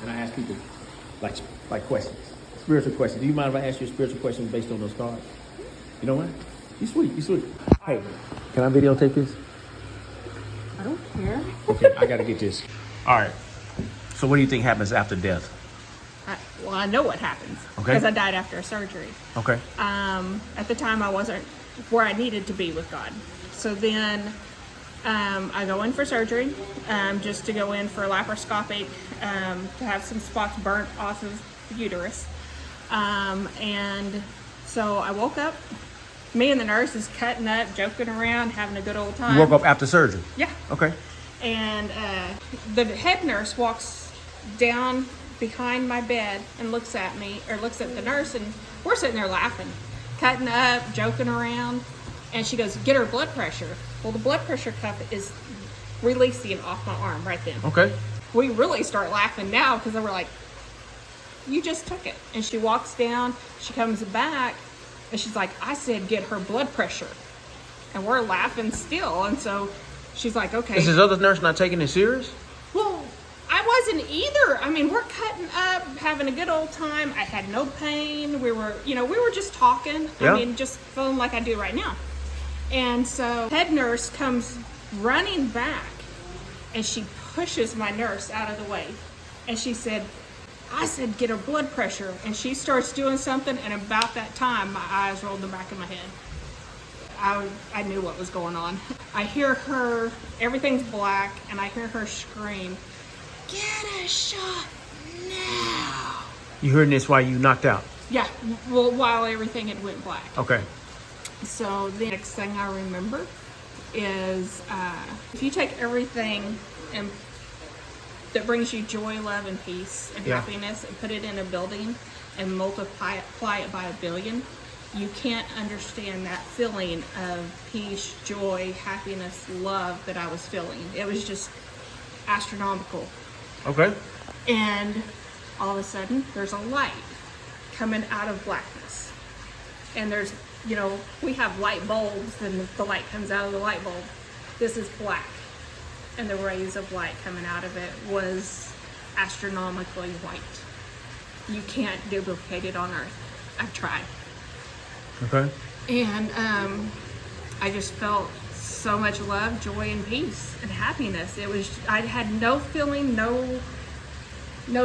and I ask people like questions, spiritual questions. Do you mind if I ask you a spiritual question based on those cards? You know what? You sweet. You sweet. Hey, can I videotape this? I don't care. Okay, I gotta get this. All right. So what do you think happens after death? Well, I know what happens. Okay. Because I died after a surgery. Okay. At the time, I wasn't where I needed to be with God. So then I go in for surgery, just to go in for laparoscopic, to have some spots burnt off of the uterus. And so I woke up. Me and the nurse is cutting up, joking around, having a good old time. You woke up after surgery? Yeah. Okay. And the head nurse walks down behind my bed and looks at me, or looks at the nurse, and we're sitting there laughing, cutting up, joking around. And she goes, get her blood pressure. Well, the blood pressure cuff is releasing off my arm right then. Okay. We really start laughing now because they were like, you just took it. And she walks down, she comes back, and she's like, I said get her blood pressure. And we're laughing still. And so she's like, okay. Is this other nurse not taking it serious? Well, I wasn't either. I mean, we're cutting up, having a good old time. I had no pain. We were just talking. Yeah. I mean, just feeling like I do right now. And so head nurse comes running back, and she pushes my nurse out of the way. And she said, I said, get her blood pressure. And she starts doing something, and about that time, my eyes rolled in the back of my head. I knew what was going on. I hear her, everything's black, and I hear her scream, get a shot now. You heard this while you knocked out? Yeah, well, while everything had went black. Okay. So the next thing I remember is if you take everything and that brings you joy, love, and peace and happiness and put it in a building and multiply it by 1 billion, you can't understand that feeling of peace, joy, happiness, love that I was feeling. It was just astronomical. Okay. And all of a sudden, there's a light coming out of blackness. And there's, we have light bulbs and the light comes out of the light bulb. This is black. And the rays of light coming out of it was astronomically white. You can't duplicate it on Earth. I've tried. Okay. And I just felt so much love, joy, and peace and happiness. I had no feeling, no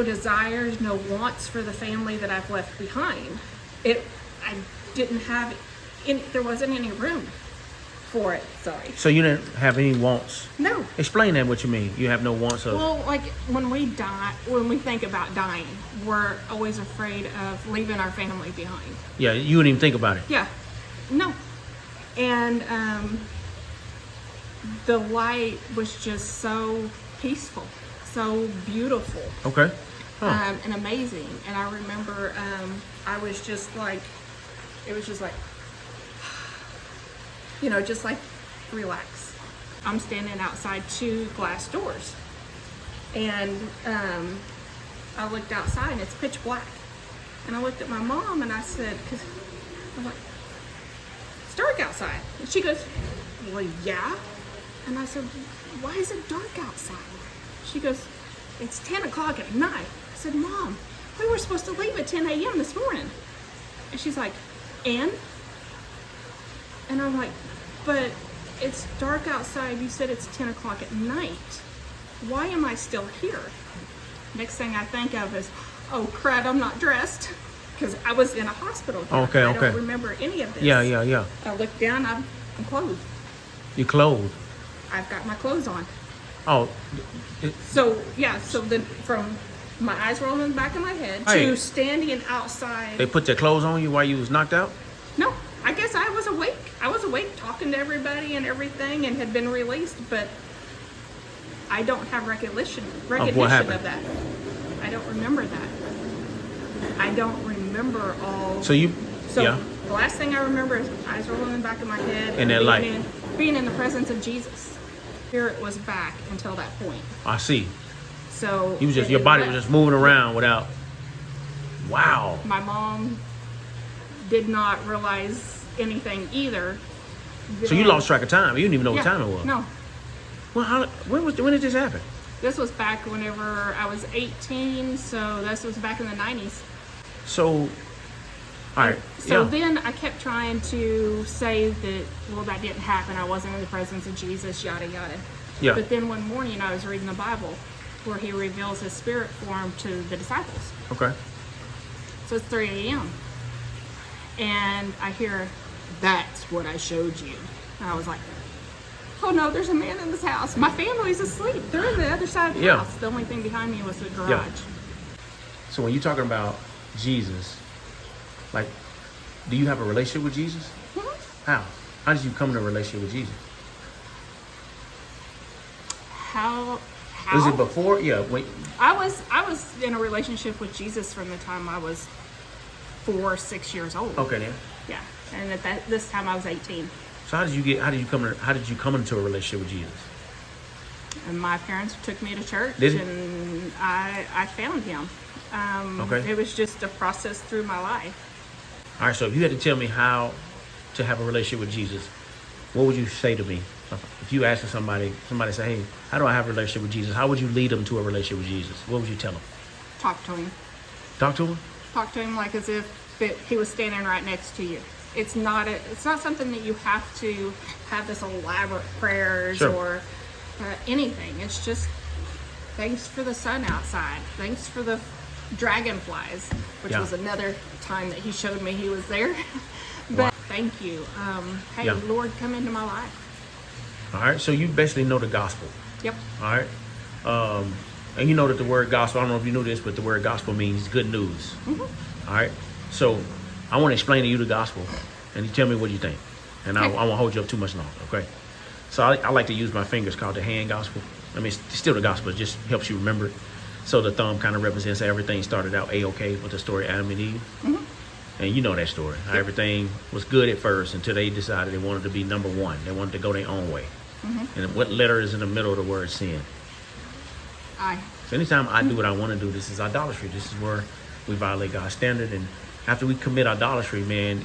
desires, no wants for the family that I've left behind. I didn't have there wasn't any room for it. Sorry. So you didn't have any wants? No. Explain that, what you mean. You have no wants of... Well, like when we think about dying, we're always afraid of leaving our family behind. Yeah, you wouldn't even think about it. Yeah. No. And the light was just so peaceful, so beautiful. Okay. Huh. And amazing. And I remember I was just like, it was just like, just like relax. I'm standing outside 2 glass doors. And I looked outside and it's pitch black. And I looked at my mom and I said, because I'm like, it's dark outside. And she goes, well, yeah. And I said, why is it dark outside? She goes, it's 10 o'clock at night. I said, Mom, we were supposed to leave at 10 a.m. this morning. And she's like, and I'm like, but it's dark outside. You said it's 10 o'clock at night. Why am I still here? Next thing I think of is, oh crud, I'm not dressed. Because I was in a hospital. Okay. I don't remember any of this. Yeah. I look down, I'm clothed. You clothed? I've got my clothes on. Oh. So then from my eyes rolling in the back of my head to standing outside. They put their clothes on you while you was knocked out? No, I guess I was awake. I was awake talking to everybody and everything and had been released, but I don't have recognition of that. I don't remember that. I don't remember all. So the last thing I remember is eyes rolling in the back of my head and that light. Being in the presence of Jesus. Spirit was back until that point. I see. So your body was just moving around without. Wow. My mom did not realize anything either. So you lost track of time. You didn't even know what time it was. No. Well, when did this happen? This was back whenever I was 18, so this was back in the 90s. So, all right. So yeah. then I kept trying to say that, well, that didn't happen. I wasn't in the presence of Jesus, yada, yada. Yeah. But then one morning I was reading the Bible where he reveals his spirit form to the disciples. Okay. So it's 3 a.m. And I hear, that's what I showed you. And I was like, oh no, there's a man in this house. My family's asleep. They're on the other side of the house. The only thing behind me was the garage. Yeah. So when you're talking about Jesus, like, do you have a relationship with Jesus? Mm-hmm. How did you come to a relationship with Jesus? How? Was it before? Yeah. Wait. I was in a relationship with Jesus from the time I was 4 or 6 years old. Okay then. Yeah, and at this time I was 18. So how did you come into a relationship with Jesus? And my parents took me to church, Did he? and I found him. Okay. It was just a process through my life. All right. So if you had to tell me how to have a relationship with Jesus, what would you say to me? If you asked somebody say, hey, how do I have a relationship with Jesus? How would you lead them to a relationship with Jesus? What would you tell them? Talk to him. Talk to him? Talk to him like as if he was standing right next to you. It's not something that you have to have this elaborate prayers Sure. or anything. It's just thanks for the sun outside. Thanks for the dragonflies, which Yeah. was another time that he showed me he was there. But Wow. thank you. Hey, Yeah. Lord, come into my life. All right. So you basically know the gospel. Yep. All right. And you know that the word gospel, I don't know if you knew this, but the word gospel means good news. Mm-hmm. All right. So I want to explain to you the gospel, and you tell me what you think. And Okay. I won't hold you up too much longer. Okay. So I like to use my fingers called the hand gospel. I mean, it's still the gospel. It just helps you remember it. So the thumb kind of represents everything started out A-OK with the story of Adam and Eve. Mm-hmm. And you know that story. How everything was good at first until they decided they wanted to be number one. They wanted to go their own way. Mm-hmm. And what letter is in the middle of the word sin? I. So anytime I do what I want to do, this is idolatry. This is where we violate God's standard. And after we commit idolatry, man,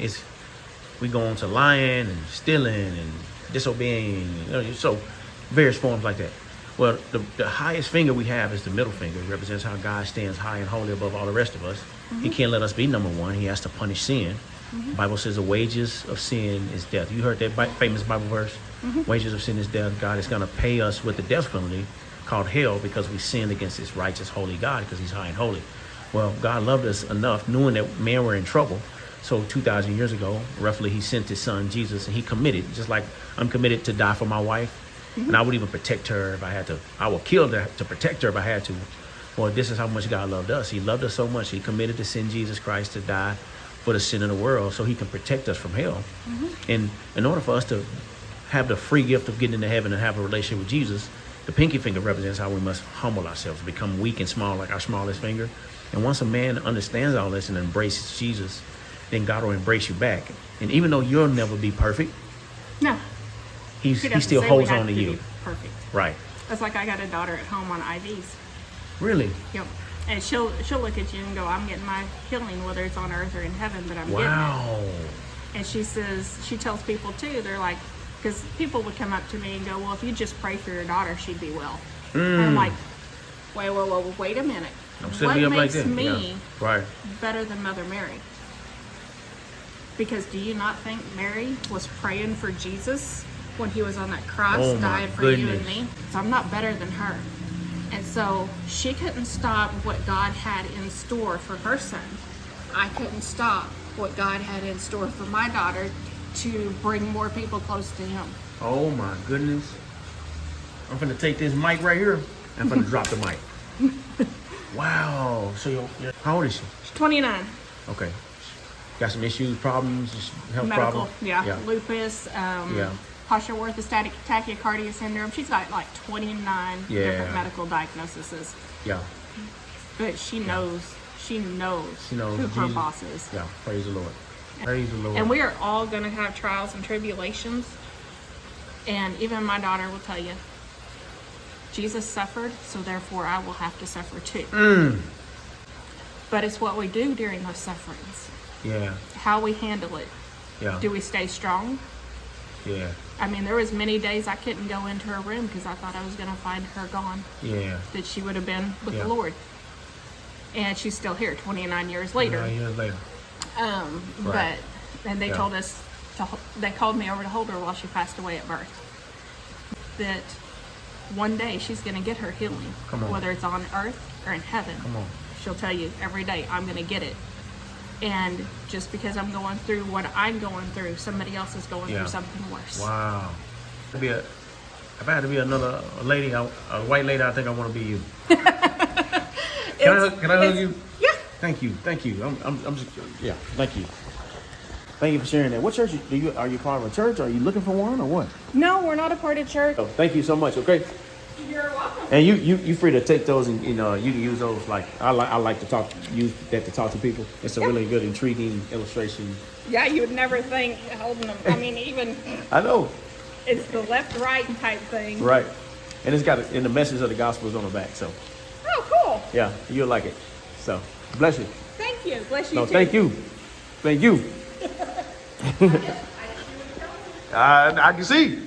we go on to lying and stealing and disobeying. So various forms like that. Well, the highest finger we have is the middle finger. It represents how God stands high and holy above all the rest of us. He can't let us be number one. He has to punish sin. The Bible says the wages of sin is death. You heard that famous Bible verse? Wages of sin is death. God is going to pay us with the death penalty called hell because we sinned against this righteous, holy God because he's high and holy. Well, God loved us enough knowing that man were in trouble. So 2,000 years ago, roughly, he sent his son, Jesus, and he committed, just like I'm committed to die for my wife. And I would even protect her if I had to. I would kill her to protect her if I had to. Well, this is how much God loved us. He loved us so much. He committed to send Jesus Christ to die for the sin of the world so he can protect us from hell. And in order for us to have the free gift of getting into heaven and have a relationship with Jesus, the pinky finger represents how we must humble ourselves, become weak and small like our smallest finger. And once a man understands all this and embraces Jesus, then God will embrace you back. And even though you'll never be perfect, No. he doesn't still say holds we have on to be you. Perfect. Right. That's like I got a daughter at home on IVs. Really? Yep. And she'll look at you and go, I'm getting my healing, whether it's on earth or in heaven, but I'm getting it. Wow. And she tells people too, they're like, because people would come up to me and go, well, if you just pray for your daughter, she'd be well. And I'm like, wait a minute. Don't set What me up like makes that. me Yeah. Right. better than Mother Mary? Because do you not think Mary was praying for Jesus when he was on that cross, Oh, my dying for you and goodness. me? So I'm not better than her. And so she couldn't stop what God had in store for her son. I couldn't stop what God had in store for my daughter to bring more people close to him. Oh my goodness. I'm finna take this mic right here. I'm finna drop the mic. Wow. So how old is she? She's 29. Okay. Got some issues, problems, health Medical, problems? yeah. Lupus, partial orthostatic tachycardia syndrome. She's got like 29 different medical diagnoses. Yeah. But she knows who her Jesus. boss is. Yeah. Praise the Lord. Praise the Lord. And we are all going to have trials and tribulations. And even my daughter will tell you, Jesus suffered, so therefore I will have to suffer too. But it's what we do during those sufferings. Yeah. How we handle it. Yeah. Do we stay strong? Yeah. I mean, there was many days I couldn't go into her room because I thought I was going to find her gone, Yeah. that she would have been with Yeah. the Lord. And she's still here 29 years later. 9 years later. But, and they Yeah. told us, they called me over to hold her while she passed away at birth. That one day she's going to get her healing. Come on. Whether it's on earth or in heaven. Come on. She'll tell you every day, I'm going to get it. And just because I'm going through what I'm going through, somebody else is going Yeah. through something worse. Wow. If I had to be another lady, a white lady, I think I want to be you. Can I hug you? Yeah. Thank you. I'm just, yeah, thank you. Thank you for sharing that. What church are you part of a church? Are you looking for one or what? No, we're not a part of church. Oh, thank you so much. Okay. You're welcome. And you free to take those and you can use those like I like to use that to talk to people. It's a really good intriguing illustration. Yeah, you would never think holding them. I mean, even I know. it's the left-right type thing. Right. And it's got and the message of the gospel is on the back. So Oh, cool. yeah, you'll like it. So bless you. Thank you. Bless you No, too. thank you. Thank you. I can see.